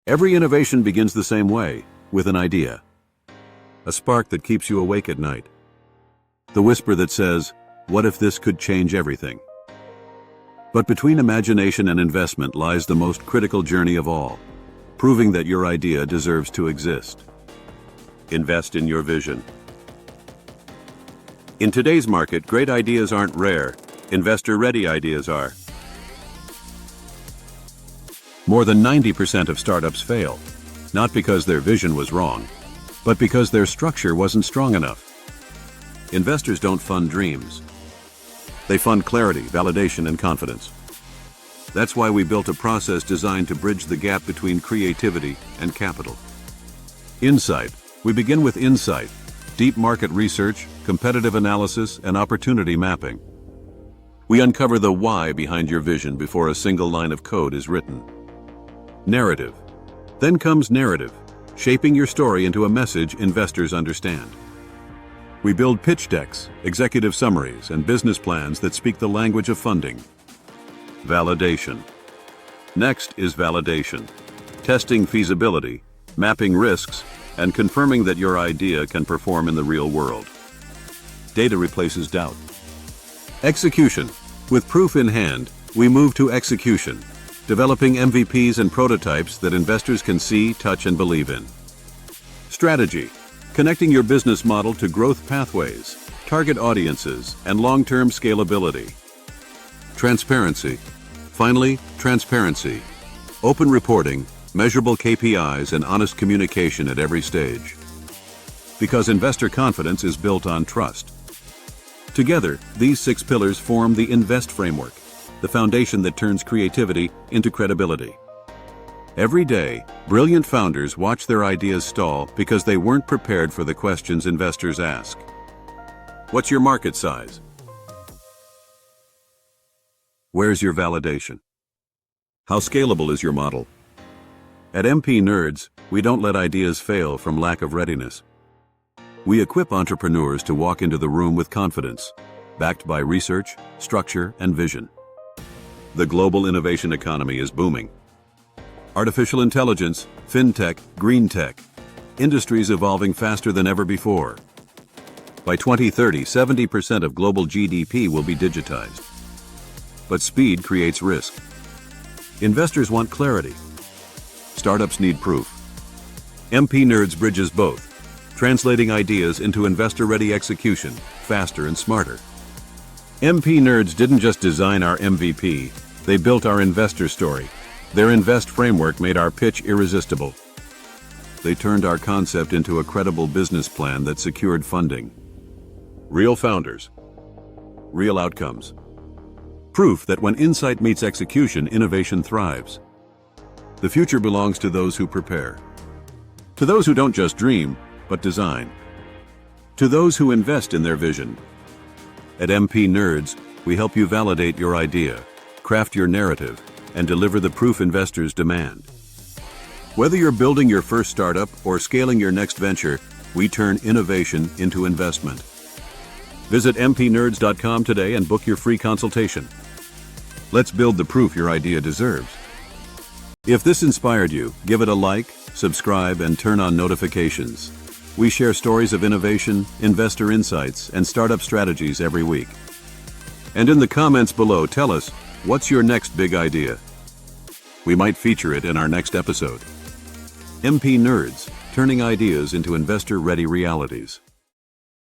Every innovation begins the same way, with an idea. A spark that keeps you awake at night. The whisper that says, "What if this could change everything?" But between imagination and investment lies the most critical journey of all, proving that your idea deserves to exist. Invest in your vision. In today's market, great ideas aren't rare. Investor-ready ideas are. More than 90% of startups fail, not because their vision was wrong, but because their structure wasn't strong enough. Investors don't fund dreams. They fund clarity, validation, and confidence. That's why we built a process designed to bridge the gap between creativity and capital. Insight. We begin with insight, deep market research, competitive analysis, and opportunity mapping. We uncover the why behind your vision before a single line of code is written. Narrative. Then comes narrative, shaping your story into a message investors understand. We build pitch decks, executive summaries, and business plans that speak the language of funding. Validation. Next is validation, testing feasibility, mapping risks, and confirming that your idea can perform in the real world. Data replaces doubt. Execution. With proof in hand, we move to execution, developing MVPs and prototypes that investors can see, touch, and believe in. Strategy. Connecting your business model to growth pathways, target audiences, and long-term scalability. Transparency. Finally, transparency. Open reporting, measurable KPIs, and honest communication at every stage. Because investor confidence is built on trust. Together, these 6 pillars form the INVEST framework, the foundation that turns creativity into credibility. Every day, brilliant founders watch their ideas stall because they weren't prepared for the questions investors ask. What's your market size? Where's your validation? How scalable is your model? At MP Nerds, we don't let ideas fail from lack of readiness. We equip entrepreneurs to walk into the room with confidence, backed by research, structure, and vision. The global innovation economy is booming. Artificial intelligence, fintech, green tech, industries evolving faster than ever before. By 2030, 70% of global GDP will be digitized. But speed creates risk. Investors want clarity. Startups need proof. MP Nerds bridges both, translating ideas into investor-ready execution, faster and smarter. MP Nerds didn't just design our MVP, they built our investor story. Their INVEST framework made our pitch irresistible. They turned our concept into a credible business plan that secured funding. Real founders. Real outcomes. Proof that when insight meets execution, innovation thrives. The future belongs to those who prepare. To those who don't just dream, but design. To those who invest in their vision. At MP Nerds, we help you validate your idea, craft your narrative, and deliver the proof investors demand. Whether you're building your first startup or scaling your next venture, we turn innovation into investment. Visit mpnerds.com today and book your free consultation. Let's build the proof your idea deserves. If this inspired you, give it a like, subscribe, and turn on notifications. We share stories of innovation, investor insights, and startup strategies every week. And in the comments below, tell us, what's your next big idea? We might feature it in our next episode. MP Nerds, turning ideas into investor-ready realities.